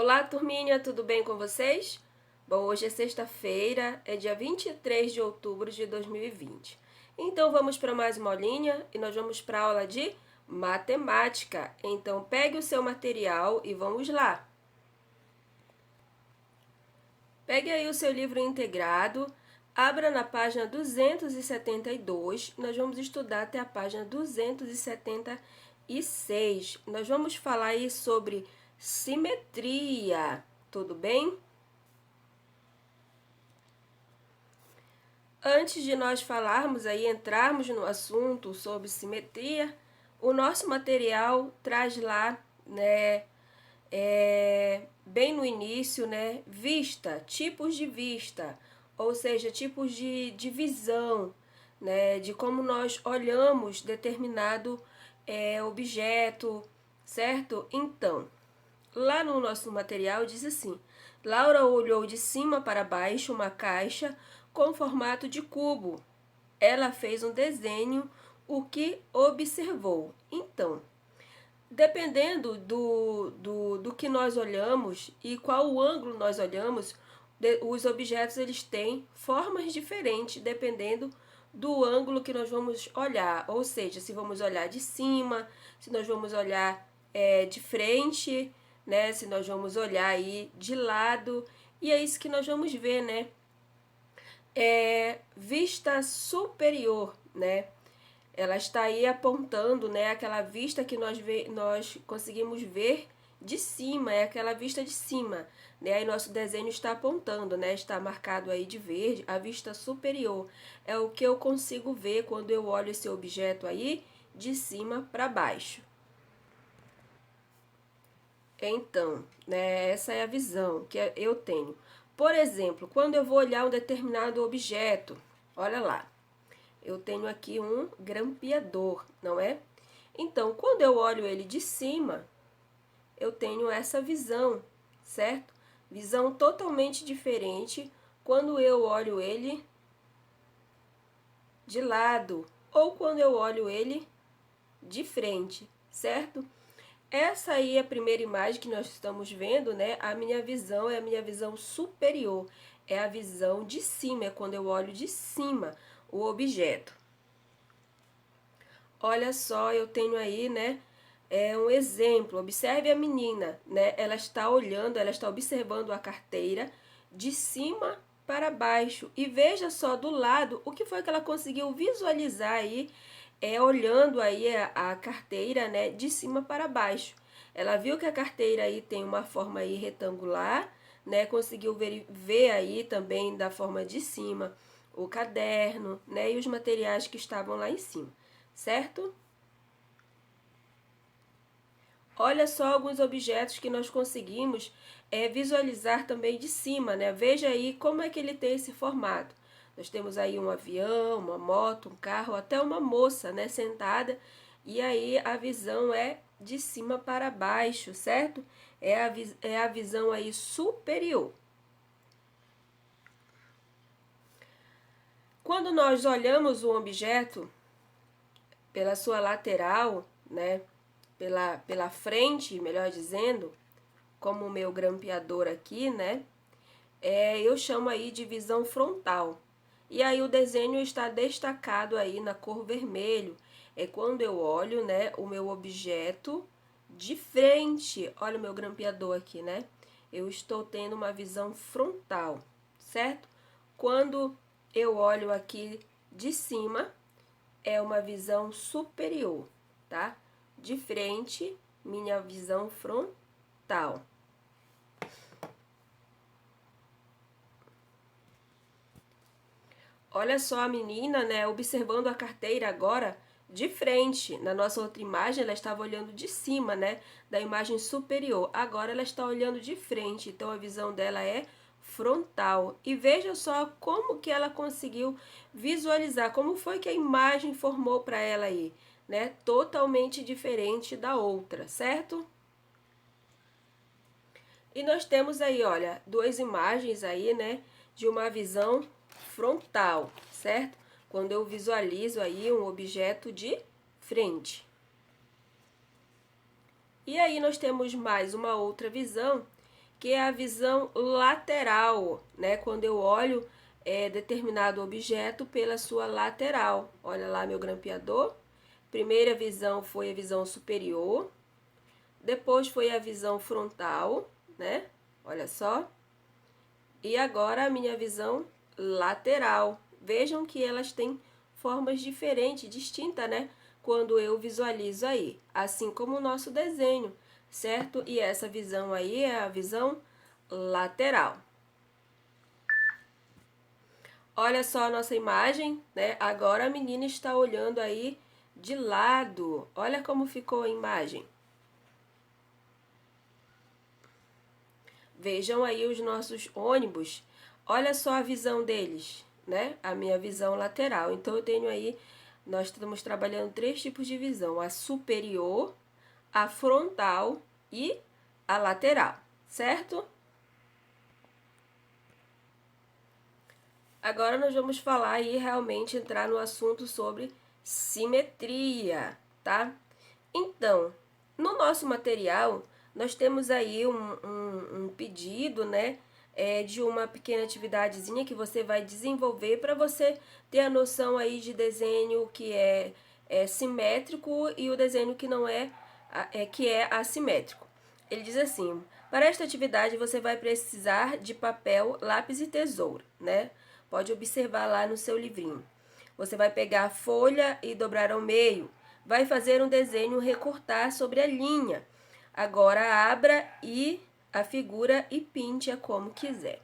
Olá, turminha, tudo bem com vocês? Bom, hoje é sexta-feira, é dia 23 de outubro de 2020. Então, vamos para mais uma aulinha e nós vamos para a aula de matemática. Então, pegue o seu material e vamos lá. Pegue aí o seu livro integrado, abra na página 272, nós vamos estudar até a página 276. Nós vamos falar aí sobre simetria, tudo bem? Antes de nós falarmos aí, entrarmos no assunto sobre simetria, o nosso material traz lá, né, bem no início, né, vista, tipos de vista, ou seja, tipos de visão, né, de como nós olhamos determinado objeto, certo? Então, lá no nosso material diz assim: Laura olhou de cima para baixo uma caixa com formato de cubo. Ela fez um desenho, o que observou. Então, dependendo do que nós olhamos e qual o ângulo nós olhamos, os objetos eles têm formas diferentes dependendo do ângulo que nós vamos olhar. Ou seja, se vamos olhar de cima, se nós vamos olhar de frente, né? Se nós vamos olhar aí de lado. E é isso que nós vamos ver, né? Vista superior, né? Ela está aí apontando, né, aquela vista que nós conseguimos ver de cima, é aquela vista de cima, né? Aí nosso desenho está apontando, né? Está marcado aí de verde, a vista superior. É o que eu consigo ver quando eu olho esse objeto aí de cima para baixo. Então, né, essa é a visão que eu tenho. Por exemplo, quando eu vou olhar um determinado objeto, olha lá, eu tenho aqui um grampeador, não é? Então, quando eu olho ele de cima, eu tenho essa visão, certo? Visão totalmente diferente quando eu olho ele de lado ou quando eu olho ele de frente, certo? Essa aí é a primeira imagem que nós estamos vendo, né? A minha visão é a minha visão superior, é a visão de cima, é quando eu olho de cima o objeto. Olha só, eu tenho aí, né, um exemplo. Observe a menina, né? Ela está olhando, ela está observando a carteira de cima para baixo. E veja só do lado o que foi que ela conseguiu visualizar aí, olhando aí a carteira, né, de cima para baixo. Ela viu que a carteira aí tem uma forma aí retangular, né? Conseguiu ver aí também da forma de cima o caderno, né, e os materiais que estavam lá em cima, certo? Olha só alguns objetos que nós conseguimos visualizar também de cima, né? Veja aí como é que ele tem esse formato. Nós temos aí um avião, uma moto, um carro, até uma moça, né, sentada. E aí a visão é de cima para baixo, certo? É a visão aí superior. Quando nós olhamos um objeto pela sua lateral, né, pela frente, melhor dizendo, como o meu grampeador aqui, né, eu chamo aí de visão frontal. E aí o desenho está destacado aí na cor vermelho. É quando eu olho, né, o meu objeto de frente. Olha o meu grampeador aqui, né? Eu estou tendo uma visão frontal, certo? Quando eu olho aqui de cima, é uma visão superior, tá? De frente, minha visão frontal. Olha só a menina, né, observando a carteira agora de frente. Na nossa outra imagem, ela estava olhando de cima, né, da imagem superior. Agora ela está olhando de frente, então a visão dela é frontal. E veja só como que ela conseguiu visualizar, como foi que a imagem formou para ela aí, né, totalmente diferente da outra, certo? E nós temos aí, olha, duas imagens aí, né, de uma visão frontal, certo? Quando eu visualizo aí um objeto de frente. E aí nós temos mais uma outra visão, que é a visão lateral, né? Quando eu olho determinado objeto pela sua lateral. Olha lá meu grampeador. Primeira visão foi a visão superior, depois foi a visão frontal, né? Olha só. E agora a minha visão lateral. Vejam que elas têm formas diferentes, distintas, né? Quando eu visualizo aí, assim como o nosso desenho, certo? E essa visão aí é a visão lateral. Olha só a nossa imagem, né? Agora a menina está olhando aí de lado. Olha como ficou a imagem. Vejam aí os nossos ônibus. Olha só a visão deles, né? A minha visão lateral. Então, eu tenho aí, nós estamos trabalhando 3 tipos de visão: a superior, a frontal e a lateral, certo? Agora nós vamos falar e realmente entrar no assunto sobre simetria, tá? Então, no nosso material, nós temos aí um pedido, né? De uma pequena atividadezinha que você vai desenvolver para você ter a noção aí de desenho que é simétrico e o desenho que não que é assimétrico. Ele diz assim: para esta atividade você vai precisar de papel, lápis e tesoura, né? Pode observar lá no seu livrinho. Você vai pegar a folha e dobrar ao meio. Vai fazer um desenho, recortar sobre a linha. Agora abra a figura e pinte-a como quiser.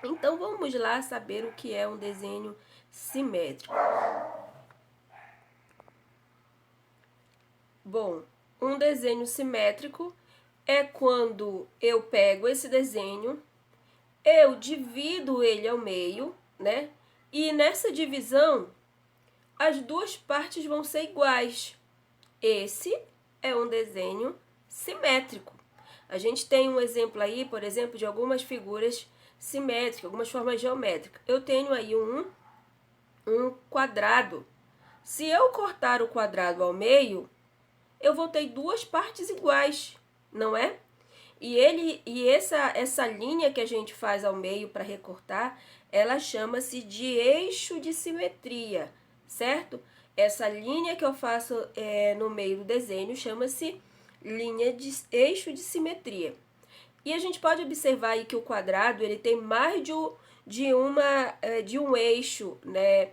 Então vamos lá saber o que é um desenho simétrico. Bom, um desenho simétrico é quando eu pego esse desenho, eu divido ele ao meio, né? E nessa divisão, as duas partes vão ser iguais. Esse é um desenho simétrico. A gente tem um exemplo aí, por exemplo, de algumas figuras simétricas, algumas formas geométricas. Eu tenho aí um quadrado. Se eu cortar o quadrado ao meio, eu vou ter duas partes iguais, não é? E essa linha que a gente faz ao meio para recortar, ela chama-se de eixo de simetria, certo? Essa linha que eu faço no meio do desenho chama-se linha de eixo de simetria. E a gente pode observar aí que o quadrado ele tem mais de um eixo, né,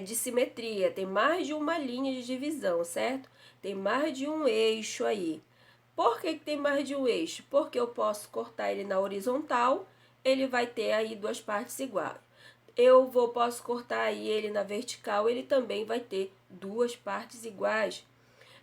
de simetria, tem mais de uma linha de divisão, certo? Tem mais de um eixo aí. Por que tem mais de um eixo? Porque eu posso cortar ele na horizontal, ele vai ter aí duas partes iguais. Posso cortar aí ele na vertical, ele também vai ter duas partes iguais.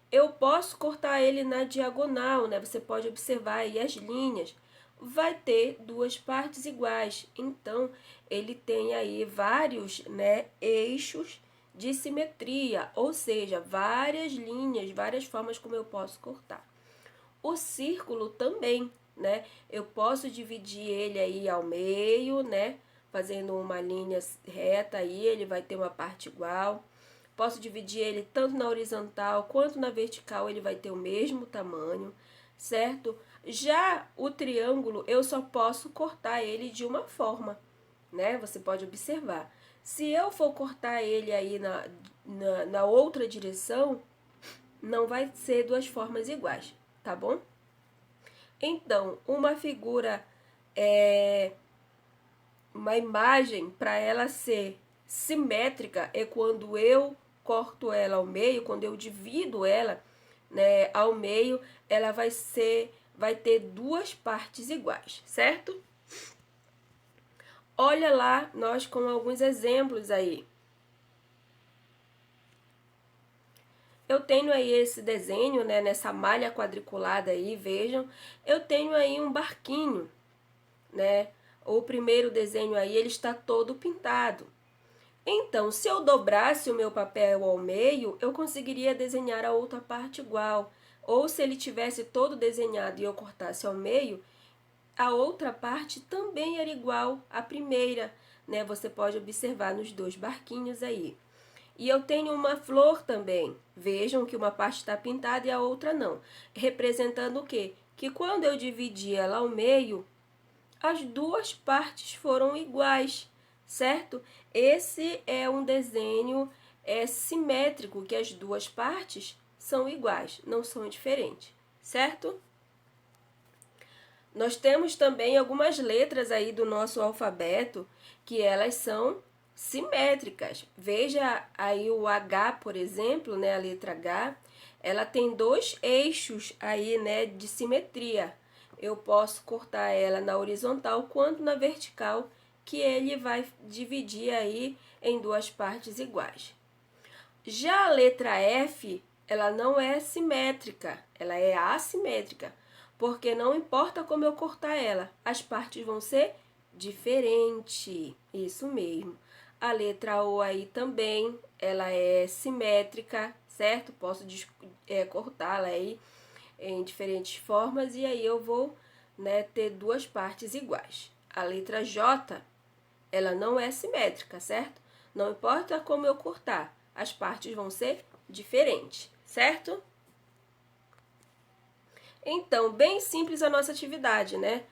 Eu posso cortar ele na diagonal, né? Você pode observar aí as linhas. Vai ter duas partes iguais. Então, ele tem aí vários, né, eixos de simetria, ou seja, várias linhas, várias formas como eu posso cortar. O círculo também, né? Eu posso dividir ele aí ao meio, né? Fazendo uma linha reta aí, ele vai ter uma parte igual. Posso dividir ele tanto na horizontal quanto na vertical, ele vai ter o mesmo tamanho, certo? Já o triângulo, eu só posso cortar ele de uma forma, né? Você pode observar. Se eu for cortar ele aí na outra direção, não vai ser duas formas iguais, tá bom? Então, uma figura, uma imagem, para ela ser simétrica, é quando eu corto ela ao meio, quando eu divido ela, né, ao meio, ela vai ter duas partes iguais, certo? Olha lá, nós com alguns exemplos aí. Eu tenho aí esse desenho, né, nessa malha quadriculada aí, vejam. Eu tenho aí um barquinho, né? O primeiro desenho aí, ele está todo pintado. Então, se eu dobrasse o meu papel ao meio, eu conseguiria desenhar a outra parte igual. Ou se ele tivesse todo desenhado e eu cortasse ao meio, a outra parte também era igual à primeira, né? Você pode observar nos dois barquinhos aí. E eu tenho uma flor também. Vejam que uma parte está pintada e a outra não. Representando o quê? que quando eu dividi ela ao meio, as duas partes foram iguais, certo? Esse é um desenho simétrico, que as duas partes são iguais, não são diferentes, certo? Nós temos também algumas letras aí do nosso alfabeto que elas são simétricas. Veja aí o H, por exemplo, né, a letra H, ela tem dois eixos aí, né, de simetria. Eu posso cortar ela na horizontal quanto na vertical, que ele vai dividir aí em duas partes iguais. Já a letra F, ela não é simétrica, ela é assimétrica, porque não importa como eu cortar ela, as partes vão ser diferentes. Isso mesmo. A letra O aí também, ela é simétrica, certo? Posso cortá-la aí em diferentes formas e aí eu vou, né, ter duas partes iguais. A letra J, ela não é simétrica, certo? Não importa como eu cortar, as partes vão ser diferentes, certo? Então, bem simples a nossa atividade, né?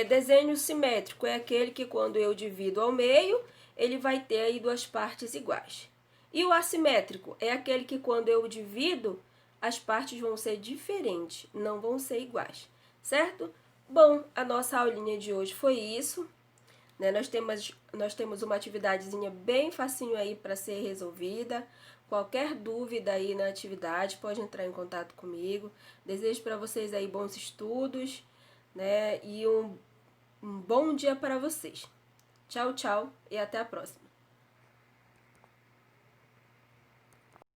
Desenho simétrico é aquele que quando eu divido ao meio, ele vai ter aí duas partes iguais. E o assimétrico é aquele que quando eu divido, as partes vão ser diferentes, não vão ser iguais, certo? Bom, a nossa aulinha de hoje foi isso. Né? Nós temos uma atividadezinha bem facinho aí para ser resolvida. Qualquer dúvida aí na atividade, pode entrar em contato comigo. Desejo para vocês aí bons estudos, né? E um bom dia para vocês. Tchau, tchau e até a próxima.